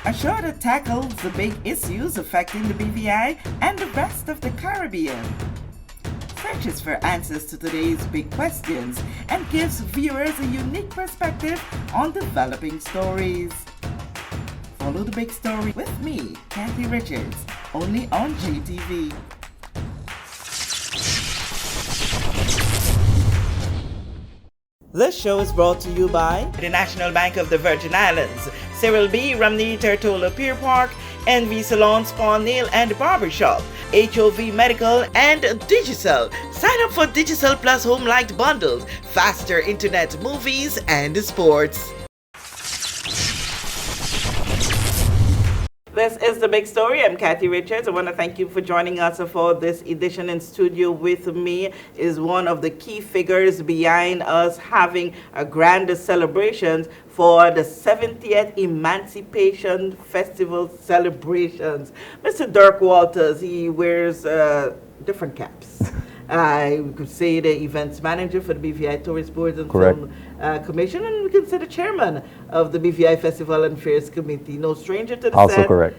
a show that tackles the big issues affecting the BVI and the rest of the Caribbean. Searches for answers to today's big questions and gives viewers a unique perspective on developing stories. Follow the big story with me, Kathy Richards, only on JTV. This show is brought to you by the National Bank of the Virgin Islands, Cyril B. Ramney Tertola Pier Park, NV Salon Spa Nail and Barbershop, HOV Medical, and Digicel. Sign up for Digicel Plus Home Light Bundles, faster internet, movies, and sports. This is The Big Story. I'm Kathy Richards. I want to thank you for joining us for this edition. In studio with me is one of the key figures behind us having a grand celebrations for the 70th Emancipation Festival celebrations. Mr. Dirk Walters, he wears different caps. I could say the events manager for the BVI Tourist Boards and Film Commission, and we can say the chairman of the BVI Festival and Fairs Committee. No stranger to the also set. Correct.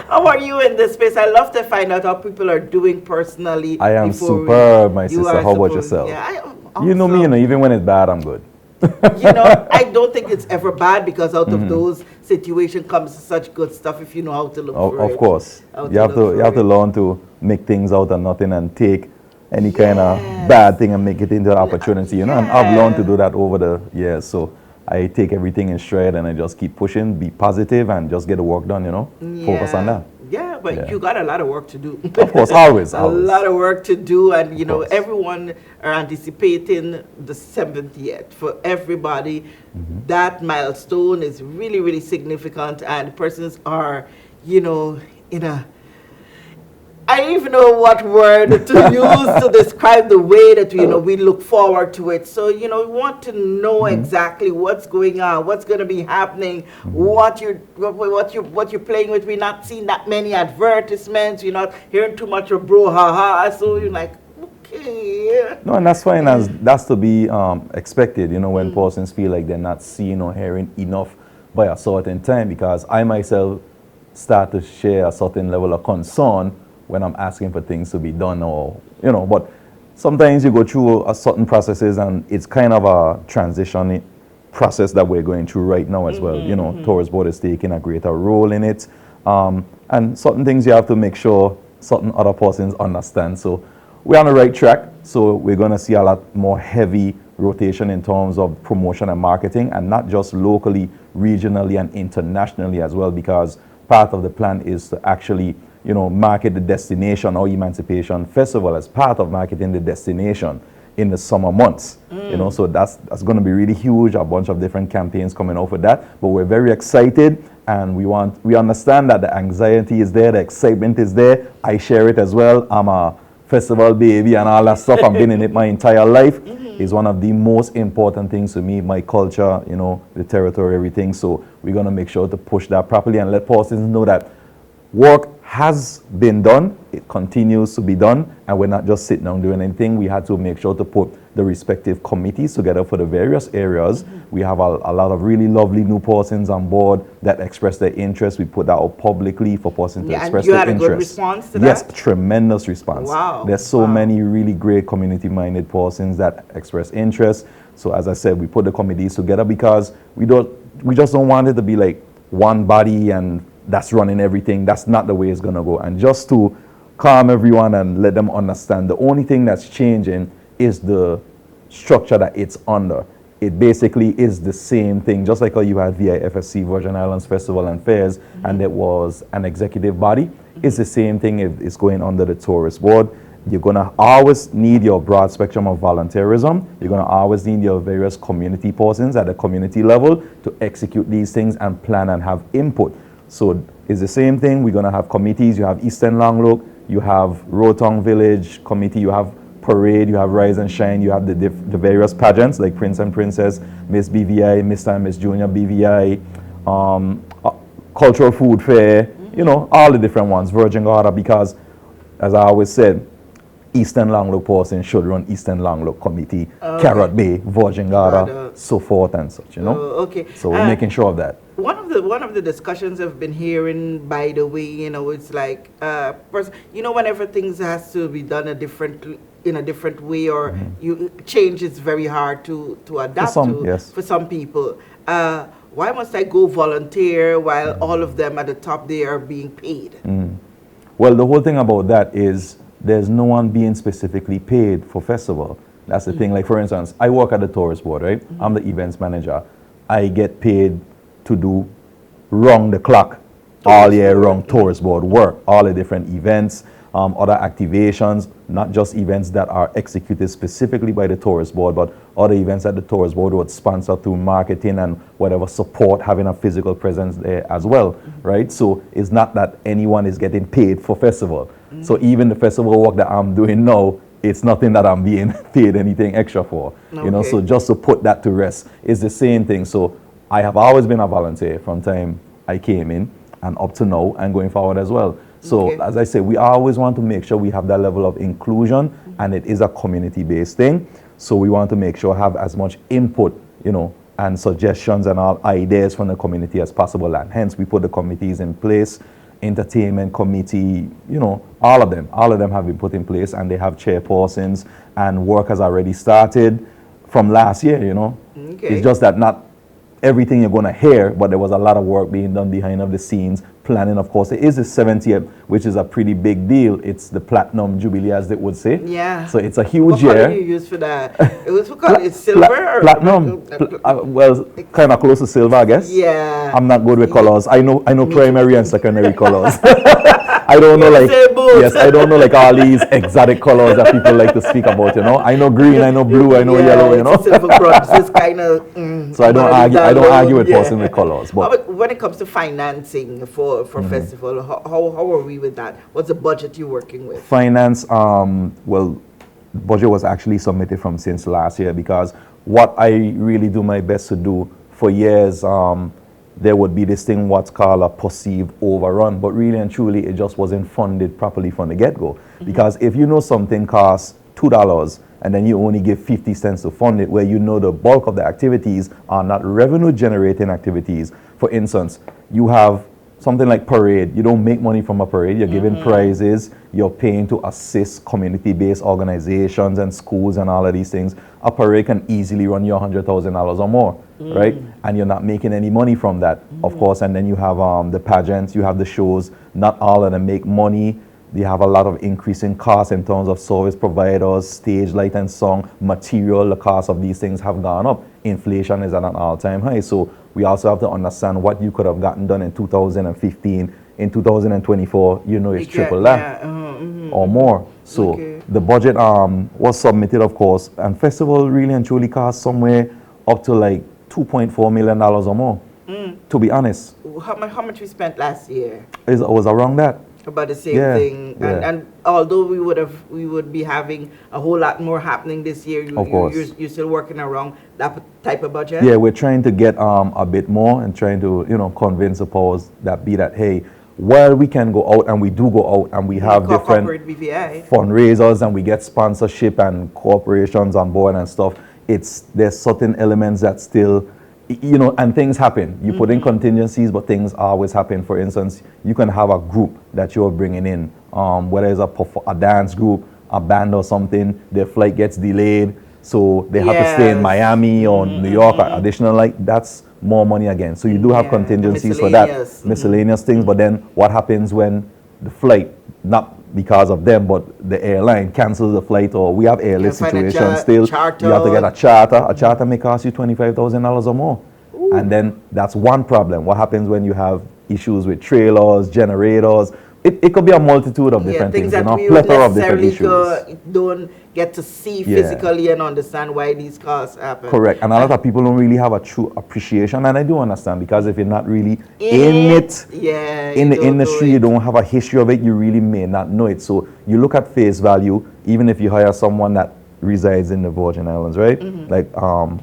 How are you in this space? I love to find out how people are doing personally. I am superb, my sister. How about yourself? Yeah, you know me, even when it's bad, I'm good. I don't think it's ever bad because out of those situations comes such good stuff if you know how to look for it. Of course. You have to learn to make things out of nothing and take any kind of bad thing and make it into an opportunity, and I've learned to do that over the years. So I take everything in stride and I just keep pushing, be positive, and just get the work done, Focus on that. Yeah, but you got a lot of work to do. Of course, always. A lot of work to do, and everyone are anticipating the 70th. For everybody, that milestone is really, really significant, and persons are, in a, I don't even know what word to use to describe the way that we look forward to it. So we want to know exactly what's going on, what's going to be happening, what you're playing with. We're not seeing that many advertisements. You're not hearing too much of brouhaha. So you're like, okay. No, and that's fine. That's to be expected. When persons feel like they're not seeing or hearing enough by a certain time, because I myself start to share a certain level of concern when I'm asking for things to be done, or but sometimes you go through a certain processes, and it's kind of a transition process that we're going through right now as well. Tourist Board is taking a greater role in it, and certain things you have to make sure certain other persons understand. So we're on the right track. So we're going to see a lot more heavy rotation in terms of promotion and marketing, and not just locally, regionally, and internationally as well, because part of the plan is to actually market the destination or Emancipation Festival as part of marketing the destination in the summer months. So that's going to be really huge. A bunch of different campaigns coming out with that. But we're very excited, and we understand that the anxiety is there, the excitement is there. I share it as well. I'm a festival baby and all that stuff. I've been in it my entire life. It's one of the most important things to me, my culture, the territory, everything. So we're going to make sure to push that properly and let persons know that work has been done, it continues to be done, and we're not just sitting down doing anything. We had to make sure to put the respective committees together for the various areas. We have a lot of really lovely new persons on board that express their interest. We put that out publicly for persons to express their interest. And you had a good response to that? Yes, tremendous response. Wow. There's so many really great community-minded persons that express interest. So as I said, we put the committees together because we just don't want it to be like one body and that's running everything. That's not the way it's going to go. And just to calm everyone and let them understand, the only thing that's changing is the structure that it's under. It basically is the same thing, just like how you had VIFSC, Virgin Islands Festival and Fairs, and there was an executive body. It's the same thing if it's going under the Tourist Board. You're going to always need your broad spectrum of volunteerism. You're going to always need your various community persons at the community level to execute these things and plan and have input. So it's the same thing. We're going to have committees. You have Eastern Longlook, you have Rotong Village Committee, you have Parade, you have Rise and Shine, you have the various pageants like Prince and Princess, Miss BVI, Mr. and Miss Junior BVI, Cultural Food Fair, all the different ones, Virgin Garda, because as I always said, Eastern Langlo person should run Eastern Langlo Committee, Okay. Carrot Bay, Virgin Garda, Garda. so forth and such, you know. Okay. So we're making sure of that. One of the discussions I've been hearing, by the way, you know, it's like, you know, whenever things has to be done in a different way, or you change, it's very hard to adapt for some people. Why must I go volunteer while all of them at the top they are being paid? Well, the whole thing about that is there's no one being specifically paid for festival. That's the thing. Like, for instance, I work at the tourist board, right? I'm the events manager. I get paid to do round the clock, all year round tourist board work, all the different events, other activations, not just events that are executed specifically by the tourist board, but other events that the tourist board would sponsor through marketing and whatever support, having a physical presence there as well, right? So it's not that anyone is getting paid for festival. So even the festival work that I'm doing now, it's nothing that I'm being paid anything extra for, you know. So just to put that to rest, it's the same thing. So I have always been a volunteer from time I came in and up to now and going forward as well. So as I say, we always want to make sure we have that level of inclusion, and it is a community-based thing. So we want to make sure have as much input, you know, and suggestions and all ideas from the community as possible. And hence we put the committees in place, entertainment committee, you know, all of them have been put in place, and they have chairpersons, and work has already started from last year, you know. It's just that not everything you're going to hear, but there was a lot of work being done behind of the scenes, planning, of course. It is the 70th, which is a pretty big deal. It's the platinum jubilee, as they would say. Yeah. So it's a huge year. What color do you use for that? It was it's silver? Platinum. Well, kind of close to silver, I guess. Yeah. I'm not good with colors. I know primary and secondary colors. I don't know, like, I don't know, like, all these exotic colors that people like to speak about, you know. I know green, I know blue, I know yellow, you know. Silver bronze is kind of. So I don't argue with person with colors. But when it comes to financing for festival, how are we with that? What's the budget you're working with? Finance, well, budget was actually submitted from since last year, because what I really do my best to do for years, there would be this thing what's called a perceived overrun, but really and truly it just wasn't funded properly from the get-go. Because if you know something costs $2 and then you only give 50 cents to fund it, where you know the bulk of the activities are not revenue generating activities. For instance, you have something like parade. You don't make money from a parade. You're giving prizes. You're paying to assist community-based organizations and schools and all of these things. A parade can easily run you $100,000 or more, right? And you're not making any money from that, of course. And then you have the pageants, you have the shows. Not all of them make money. They have a lot of increasing costs in terms of service providers, stage light and song, material. The cost of these things have gone up. Inflation is at an all-time high. So we also have to understand what you could have gotten done in 2015. In 2024, you know, it's triple that or more. So the budget was submitted, of course, and festival really and truly cost somewhere up to like $2.4 million or more, to be honest. How much we spent last year? It was around that. About the same thing, and although we would be having a whole lot more happening this year, you're still working around that type of budget. Yeah, we're trying to get a bit more and trying to, you know, convince the powers that be that, hey, while we can go out, and we do go out, and we have different BVI fundraisers, and we get sponsorship and corporations on board and stuff, there's certain elements that still, you know, and things happen. You put in contingencies, but things always happen. For instance, you can have a group that you're bringing in, whether it's a dance group, a band or something, their flight gets delayed, so they have to stay in Miami or New York, or additional, like, that's more money again. So you do have contingencies for that, miscellaneous things. But then what happens when the flight, not because of them, but the airline cancels the flight, or we have airless situations still. You have to get a charter. A charter may cost you $25,000 or more. And then that's one problem. What happens when you have issues with trailers, generators? It could be a multitude of different things, you know, plethora of different issues. Don't get to see physically and understand why these costs happen. Correct. And a lot of people don't really have a true appreciation, and I do understand, because if you're not really in it, in the industry, you don't have a history of it, you really may not know it. So you look at face value, even if you hire someone that resides in the Virgin Islands, right? Like an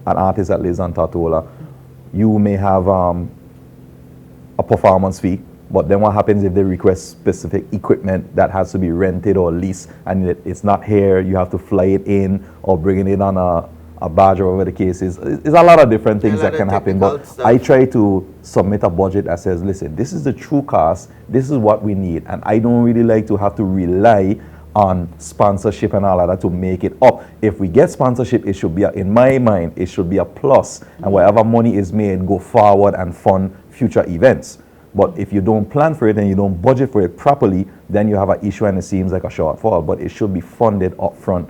artist that lives on Tortola, you may have a performance fee, But then what happens if they request specific equipment that has to be rented or leased and it's not here, you have to fly it in or bring it in on a barge or whatever the case is. There's a lot of different things that can happen. But stuff. I try to submit a budget that says, listen, this is the true cost, this is what we need. And I don't really like to have to rely on sponsorship and all of that to make it up. If we get sponsorship, it should be, in my mind, it should be a plus. And whatever money is made, go forward and fund future events. But if you don't plan for it and you don't budget for it properly, then you have an issue and it seems like a shortfall. But it should be funded up front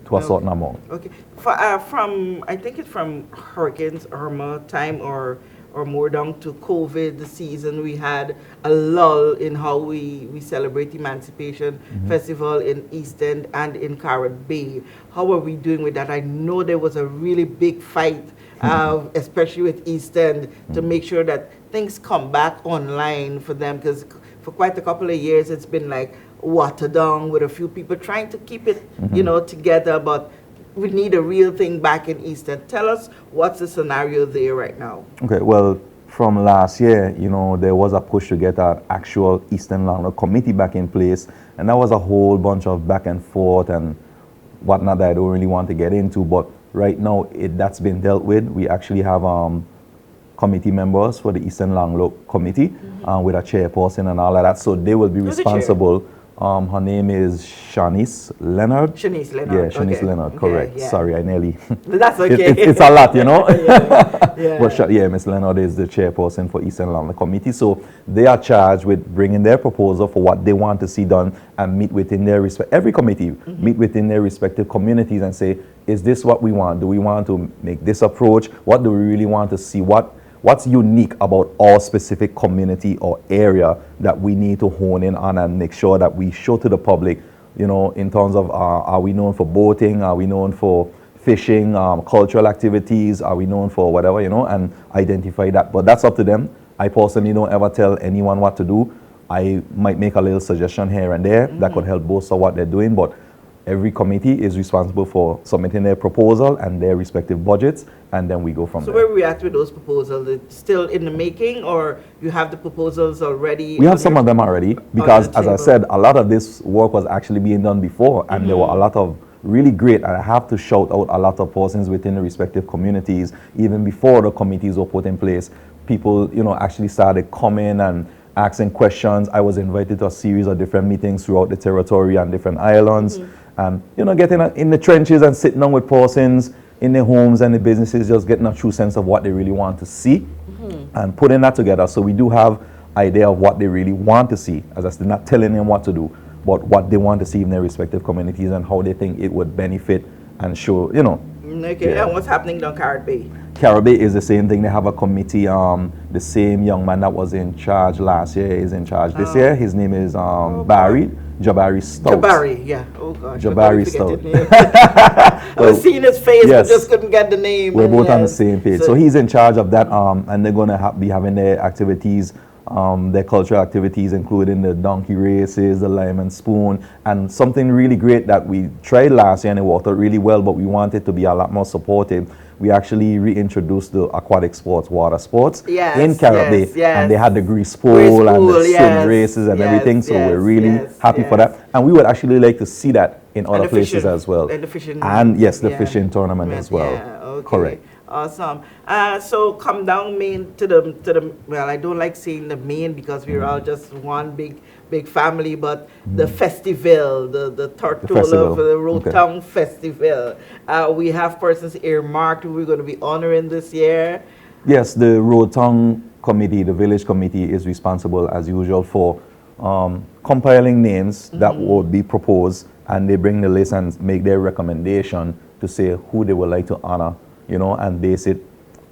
to a certain amount. Okay. I think it's from Hurricanes Irma time or more down to COVID the season, we had a lull in how we celebrate Emancipation Festival in East End and in Carrot Bay. How are we doing with that? I know there was a really big fight, especially with East End, to make sure that things come back online for them, because for quite a couple of years it's been like watered down with a few people trying to keep it, together, but we need a real thing back in East End. Tell us what's the scenario there right now. Okay, well, from last year, there was a push to get an actual Eastern Landlord Committee back in place, and that was a whole bunch of back and forth and whatnot that I don't really want to get into, but right now that's been dealt with. We actually have committee members for the Eastern Landlord Committee with a chairperson and all of that, so they will be responsible. Her name is Shanice Leonard. Shanice Leonard. Yeah, Shanice Leonard, correct. Yeah. Sorry, I nearly... That's okay. It's a lot, Yeah. But Ms. Leonard is the chairperson for Eastern Landlord Committee. So they are charged with bringing their proposal for what they want to see done and meet within their every committee, meet within their respective communities and say, is this what we want? Do we want to make this approach? What do we really want to see? What's unique about our specific community or area that we need to hone in on and make sure that we show to the public, in terms of are we known for boating? Are we known for fishing, cultural activities? Are we known for whatever, and identify that. But that's up to them. I personally don't ever tell anyone what to do. I might make a little suggestion here and there that could help bolster what they're doing, but every committee is responsible for submitting their proposal and their respective budgets, and then we go from there. So where are we at with those proposals? It's still in the making, or you have the proposals already? We have some of them already, because as I said, a lot of this work was actually being done before, and there were a lot of really great, and I have to shout out a lot of persons within the respective communities, even before the committees were put in place. People, actually started coming and asking questions. I was invited to a series of different meetings throughout the territory and different islands. And, getting in the trenches and sitting down with persons in their homes and the businesses, just getting a true sense of what they really want to see and putting that together. So we do have idea of what they really want to see, as I said, not telling them what to do, but what they want to see in their respective communities and how they think it would benefit and show, Okay, and what's happening down Carrot Bay? Carrot Bay is the same thing. They have a committee. The same young man that was in charge last year is in charge this year. His name is Jabari Stout. Jabari, yeah. Oh gosh. Jabari Stout. I was seeing his face, but just couldn't get the name. We're both on the same page. So he's in charge of that, and they're going to be having their activities, their cultural activities, including the donkey races, the lime and spoon, and something really great that we tried last year and it worked out really well, but we wanted to be a lot more supportive. We actually reintroduced the aquatic sports, water sports in Carrot Bay, and they had the grease pool and the swim races and everything, so we're really happy for that. And we would actually like to see that in other places as well. And the fishing. And yes, the fishing tournament as well. Yeah, okay. Correct. Awesome. So come down main to the well, I don't like saying the main because we're all just one big family, but the festival, the Tortola of the Rotown Festival. We have persons earmarked who we're going to be honoring this year. Yes, the Rotown committee, the village committee, is responsible as usual for compiling names that would be proposed, and they bring the list and make their recommendation to say who they would like to honor, and base it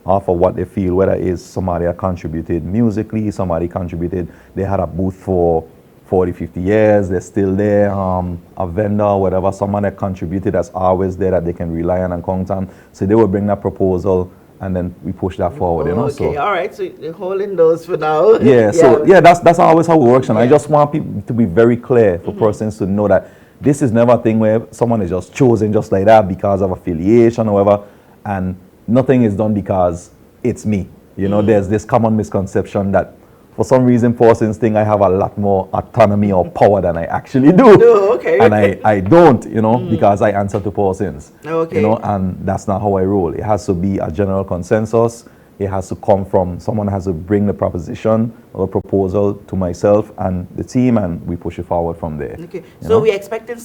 off of what they feel, whether it's somebody that contributed musically, somebody contributed, they had a booth for 40, 50 years, they're still there, a vendor, whatever, someone that contributed that's always there that they can rely on and count on. So they will bring that proposal, and then we push that forward, Okay, So, all right, so you're holding those for now. That's always how it works, and I just want people to be very clear for persons to know that this is never a thing where someone is just chosen just like that because of affiliation or whatever, and nothing is done because it's me. There's this common misconception that for some reason, Parsons think I have a lot more autonomy or power than I actually do. Oh, okay. And I don't, because I answer to Parsons. Okay. And that's not how I roll. It has to be a general consensus. It has to come from someone has to bring the proposition or proposal to myself and the team, and we push it forward from there. Okay. So we're expecting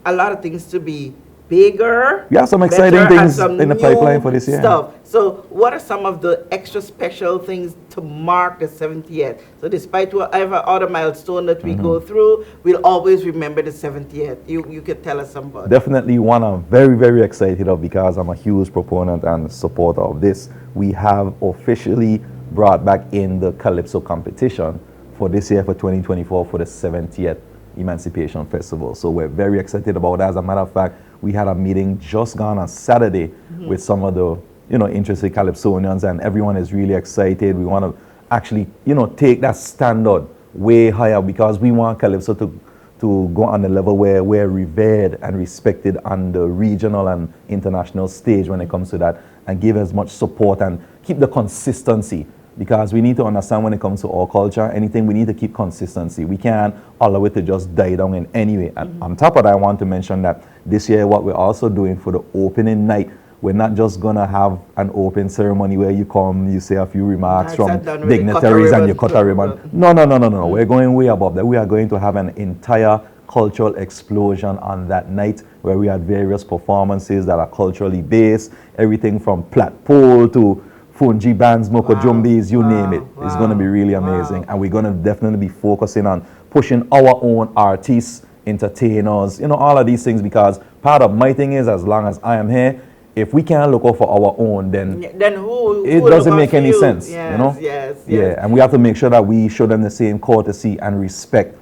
a lot of things to be bigger. Yeah, some exciting better, things some in the pipeline for this year. Stuff. So what are some of the extra special things to mark the 70th? So despite whatever other milestone that we go through, we'll always remember the 70th. You could tell us somebody. Definitely one I'm very, very excited of, because I'm a huge proponent and supporter of this. We have officially brought back in the Calypso competition for this year, for 2024, for the 70th Emancipation Festival. So we're very excited about that. As a matter of fact, we had a meeting just gone on Saturday with some of the interested Calypsonians, and everyone is really excited. We want to actually take that standard way higher, because we want Calypso to go on the level where we're revered and respected on the regional and international stage when it comes to that, and give as much support and keep the consistency. Because we need to understand, when it comes to our culture, anything, we need to keep consistency. We can't allow it to just die down in any way. And on top of that, I want to mention that this year, what we're also doing for the opening night, we're not just going to have an open ceremony where you come, you say a few remarks from dignitaries and you cut a ribbon. No. We're going way above that. We are going to have an entire cultural explosion on that night, where we had various performances that are culturally based, everything from Plat Pole to Fungi bands, Moko Jumbis, you name it. It's going to be really amazing. And we're going to definitely be focusing on pushing our own artists, entertainers, all of these things, because part of my thing is, as long as I am here, if we can't look out for our own, then who it doesn't make any sense, Yes. Yeah, and we have to make sure that we show them the same courtesy and respect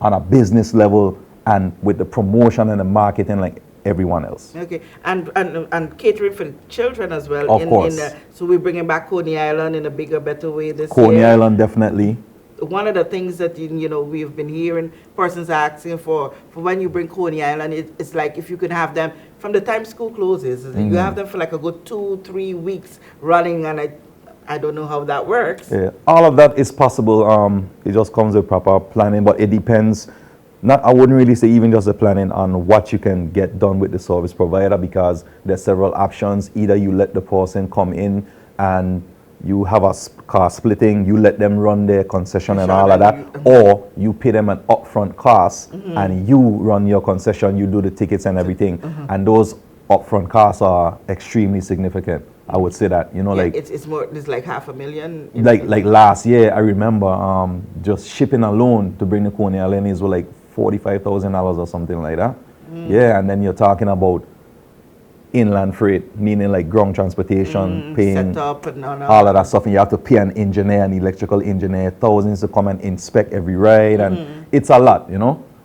on a business level, and with the promotion and the marketing like everyone else. Okay, and catering for the children as well. Of course. So we're bringing back Coney Island in a bigger, better way this year. Coney Island, definitely. One of the things that we've been hearing persons asking for when you bring Coney Island, it's like if you could have them from the time school closes, you have them for like a good 2-3 weeks running, and I don't know how that works. Yeah, all of that is possible. It just comes with proper planning, but it depends. I wouldn't really say even just the planning on what you can get done with the service provider, because there's several options. Either you let the person come in and you have a car splitting, you let them run their concession and all of that, or you pay them an upfront cost and you run your concession, you do the tickets and everything, and those upfront costs are extremely significant. I would say that, it's like $500,000. Like last year, I remember just shipping alone to bring the Coney Island were like $45,000 or something like that. Yeah, and then you're talking about inland freight, meaning like ground transportation, paying set up and all of that stuff, and you have to pay an engineer, an electrical engineer, thousands to come and inspect every ride, and it's a lot,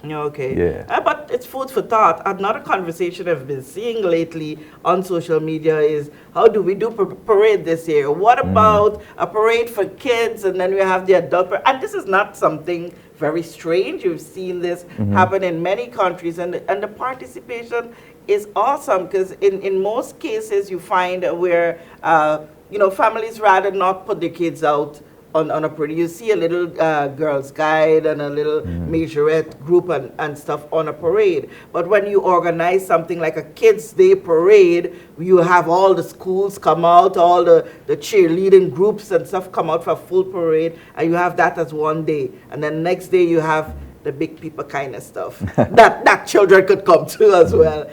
Okay. Yeah. But it's food for thought. Another conversation I've been seeing lately on social media is, how do we do parade this year? What about a parade for kids, and then we have the adult parade? And this is not something very strange. You've seen this happen in many countries, and the participation is awesome, because in most cases you find where families rather not put their kids out on a parade. You see a little girls guide and a little majorette group and stuff on a parade. But when you organize something like a kids day parade, you have all the schools come out, all the cheerleading groups and stuff come out for a full parade, and you have that as one day. And then next day you have the big people kind of stuff that children could come to as well.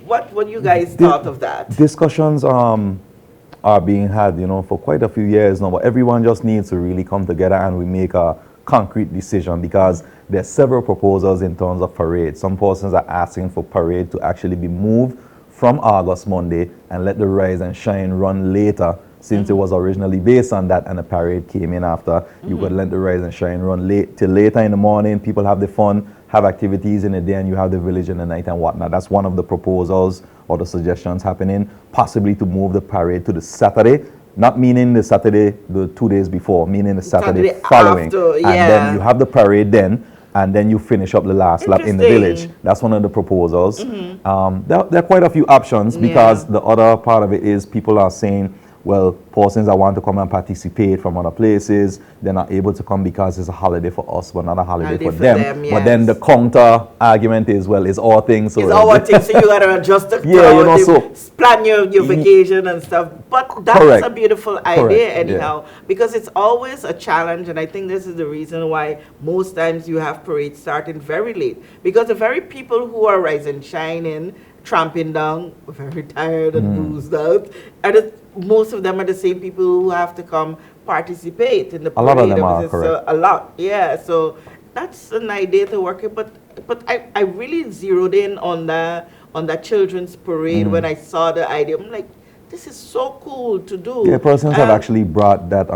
What you guys thought of that? Discussions are being had, for quite a few years now, but everyone just needs to really come together and we make a concrete decision, because there's several proposals in terms of parade. Some persons are asking for parade to actually be moved from August Monday and let the Rise and Shine run later, since it was originally based on that and the parade came in after. You could let the Rise and Shine run till later in the morning. People have the fun, have activities in the day, and you have the village in the night and whatnot. That's one of the proposals or the suggestions happening, possibly to move the parade to the Saturday, not meaning the Saturday the 2 days before, meaning the Saturday following. After, and then you have the parade then, and then you finish up the last lap in the village. That's one of the proposals. There are quite a few options, because the other part of it is people are saying, well, persons that want to come and participate from other places, they're not able to come because it's a holiday for us, but not a holiday for them. Yes. But then the counter argument is, well, it's our thing. So it's our thing, so you got to adjust the yeah, you know, so plan your vacation and stuff. But that's correct. a beautiful idea Correct. anyhow, because it's always a challenge, and I think this is the reason why most times you have parades starting very late, because the very people who are rising, shining, tramping down, very tired and boozed out, and most of them are the same people who have to come participate in the parade. A lot of them are correct. So, a lot, yeah. So that's an idea to work with, but I really zeroed in on that children's parade when I saw the idea. I'm like, this is so cool to do. Yeah, persons have actually brought that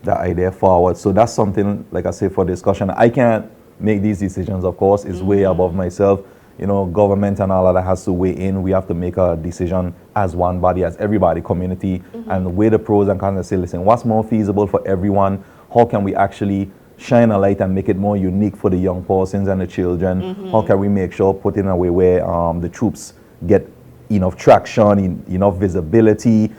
that idea forward. So that's something, like I say, for discussion. I can't make these decisions, of course. It's way above myself. You know, government and all of that has to weigh in. We have to make a decision as one body, as everybody, community, and weigh the pros and cons and say, listen, what's more feasible for everyone? How can we actually shine a light and make it more unique for the young persons and the children? How can we make sure, put in a way where the troops get enough traction, enough visibility,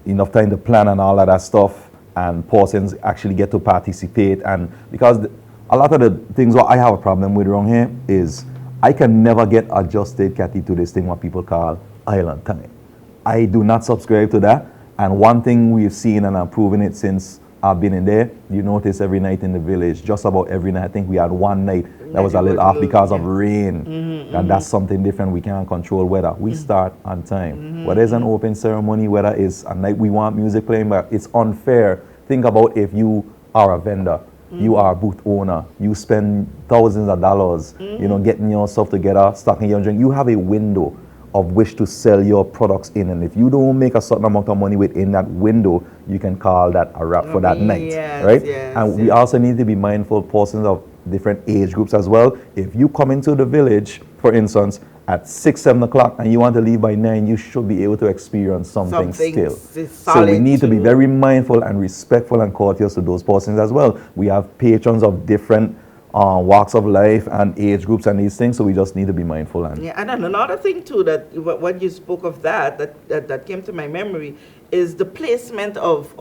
enough time to plan and all of that stuff, and persons actually get to participate. And because a lot of the things what I have a problem with around here is I can never get adjusted, Cathy, to this thing what people call island time. I do not subscribe to that. And one thing we've seen, and I'm proving it since I've been in there, you notice every night in the village, just about every night, I think we had one night that was a little off because of rain. And that's something different. We can't control weather. We start on time. Whether it's an open ceremony, whether it's a night we want music playing, but it's unfair. Think about if you are a vendor, you are a booth owner, you spend thousands of dollars, you know, getting your stuff together, stocking your drink. You have a window of which to sell your products in, and if you don't make a certain amount of money within that window, you can call that a wrap for that night, right? And we also need to be mindful persons of different age groups as well. If you come into the village, for instance, at 6, 7 o'clock and you want to leave by 9, you should be able to experience something still. So we need to be very mindful and respectful and courteous to those persons as well. We have patrons of different walks of life and age groups and these things, so we just need to be mindful. And yeah, and another thing too, that when you spoke of that came to my memory, is the placement of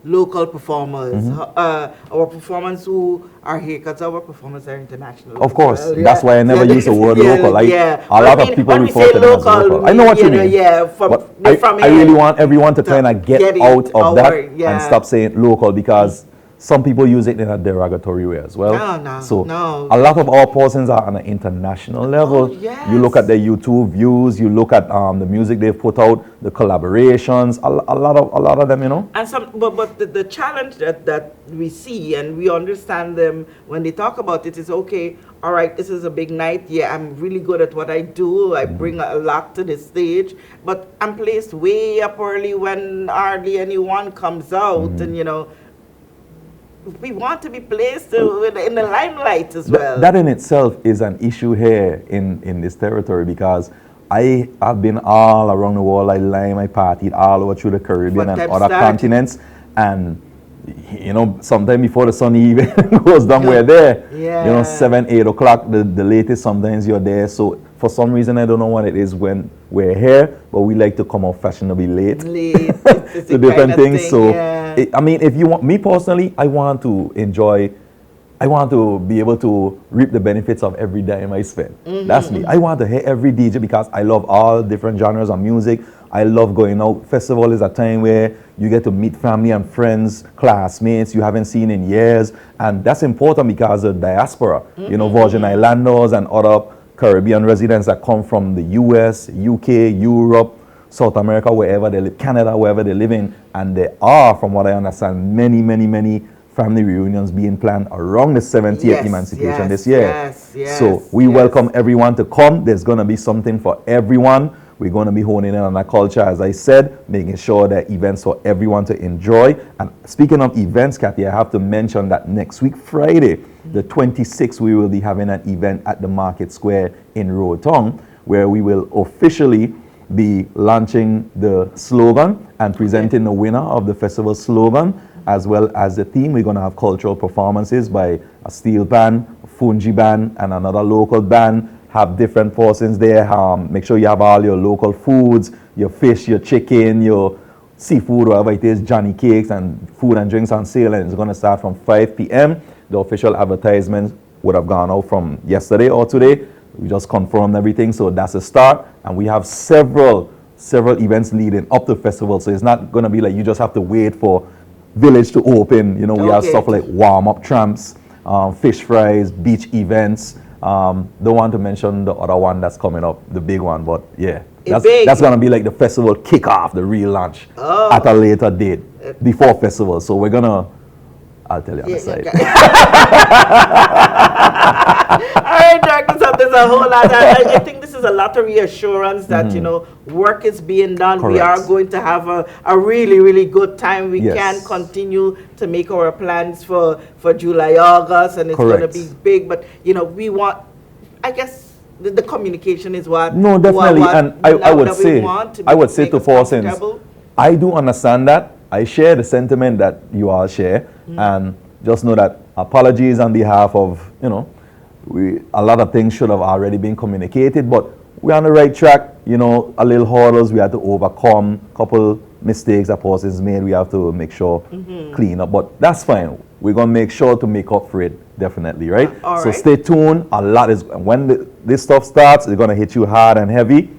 local performers. Our performers who are here, because our performers are international. Of course, well, that's why I never use the word local. A lot of people refer to them as local. I know what you mean. I really want everyone to kind of get out of that and stop saying local, because some people use it in a derogatory way as well. A lot of our persons are on an international level. You look at their YouTube views, you look at the music they've put out, the collaborations, a lot of them, you know. And but the challenge that we see, and we understand them when they talk about it, is okay, all right, this is a big night. Yeah, I'm really good at what I do. I bring a lot to the stage, but I'm placed way up early when hardly anyone comes out, and you know, we want to be placed in the limelight as well. That in itself is an issue here in this territory, because I have been all around the world. I partied all over through the Caribbean and other continents, and you know, sometime before the sun even goes down, we're there. You know, 7, 8 o'clock, the latest, sometimes you're there. So for some reason, I don't know what it is when we're here, but we like to come out fashionably late to different things. I mean, if you want, me personally, I want to be able to reap the benefits of every dime I spend. That's me. I want to hear every DJ, because I love all different genres of music. I love going out. Festival is a time where you get to meet family and friends, classmates you haven't seen in years. And that's important because of diaspora, you know, Virgin Islanders and other Caribbean residents that come from the US, UK, Europe, South America, wherever they live, Canada, wherever they live in. And there are, from what I understand, many family reunions being planned around the 70th Emancipation this year. So we welcome everyone to come. There's going to be something for everyone. We're going to be honing in on our culture, as I said, making sure that events for everyone to enjoy. And speaking of events, Cathy, I have to mention that next week, Friday, the 26th, we will be having an event at the Market Square in Road Town, where we will officially be launching the slogan and presenting the winner of the festival slogan, as well as the theme. We're going to have cultural performances by a steel band, Fungi band, and another local band, have different portions there. Make sure you have all your local foods, your fish, your chicken, your seafood, whatever it is, Johnny cakes, and food and drinks on sale. And it's going to start from 5 p.m. The official advertisement would have gone out from yesterday or today. We just confirmed everything, so that's a start. And we have several events leading up to the festival. So it's not going to be like you just have to wait for Village to open. You know, we have stuff like warm-up tramps, fish fries, beach events. Don't want to mention the other one that's coming up, the big one, but yeah. That's going to be like the festival kickoff, the real launch at a later date before festival. So we're going to, I'll tell you on the side. All right, Jahphix, so there's a whole lot. I think this is a lot of reassurance that, you know, work is being done. Correct. We are going to have a really, really good time. We can continue to make our plans for July, August, and it's going to be big. But, you know, we want, I guess, the communication is what. No, definitely. And I would say to persons, I do understand that. I share the sentiment that you all share, and just know that apologies on behalf of, you know, a lot of things should have already been communicated, but we're on the right track. You know, a little hurdles we had to overcome, couple mistakes that persons made, we have to make sure clean up, but that's fine. We're going to make sure to make up for it, definitely, right? So stay tuned. A lot is, when this stuff starts, it's going to hit you hard and heavy.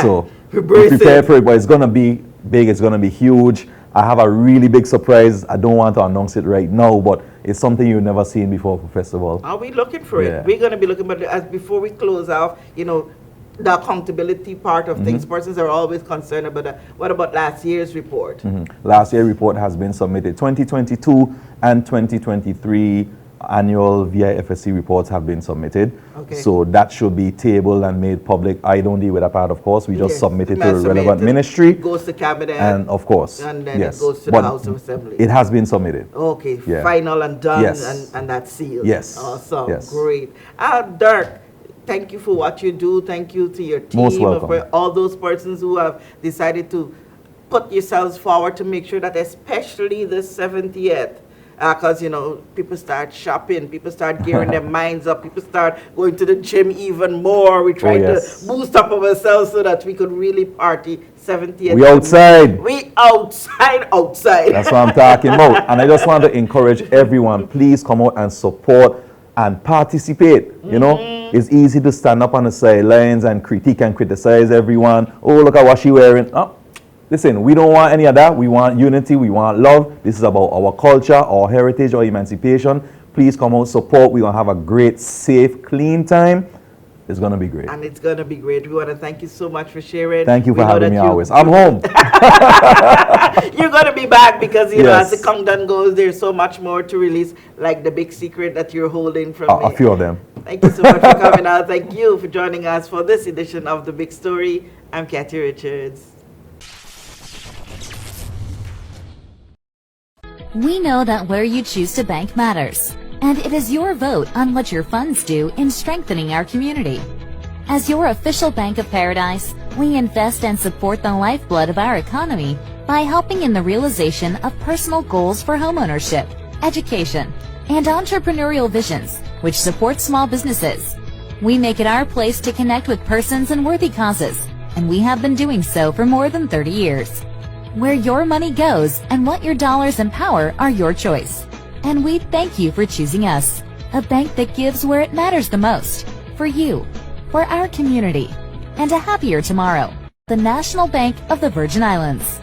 So be prepared for it, but it's going to be big, it's going to be huge. I have a really big surprise. I don't want to announce it right now, but it's something you've never seen before for festival. Are we looking for it? We're going to be looking, but as before we close off, you know, the accountability part of things, persons are always concerned about that. What about last year's report? Last year's report has been submitted. 2022 and 2023 annual VIFSC reports have been submitted. So that should be tabled and made public. I don't deal with that part, of course. We just submit it to the relevant ministry. It goes to cabinet. And of course. And then it goes to the House of Assembly. It has been submitted. Final and done, and that's sealed. Awesome. Great. Dirk, thank you for what you do. Thank you to your team. Most welcome. For all those persons who have decided to put yourselves forward to make sure that especially the 70th, because, you know, people start shopping, people start gearing their minds up, people start going to the gym even more. We try to boost up ourselves so that we could really party 70th. We outside. We outside. That's what I'm talking about. And I just want to encourage everyone, please come out and support and participate. You know, it's easy to stand up on the sidelines and critique and criticize everyone. Oh, look at what she's wearing. Oh. Listen, we don't want any of that. We want unity. We want love. This is about our culture, our heritage, our emancipation. Please come out, support. We're going to have a great, safe, clean time. It's going to be great. And it's going to be great. We want to thank you so much for sharing. Thank you for having me always. I'm home. You're going to be back because, you know, as the countdown goes, there's so much more to release, like the big secret that you're holding from me. A few of them. Thank you so much for coming out. Thank you for joining us for this edition of The Big Story. I'm Kathy Richards. We know that where you choose to bank matters, and it is your vote on what your funds do in strengthening our community. As your official Bank of Paradise, we invest and support the lifeblood of our economy by helping in the realization of personal goals for homeownership, education, and entrepreneurial visions, which support small businesses. We make it our place to connect with persons and worthy causes, and we have been doing so for more than 30 years. Where your money goes and what your dollars empower are your choice. And we thank you for choosing us, a bank that gives where it matters the most, for you, for our community, and a happier tomorrow. The National Bank of the Virgin Islands.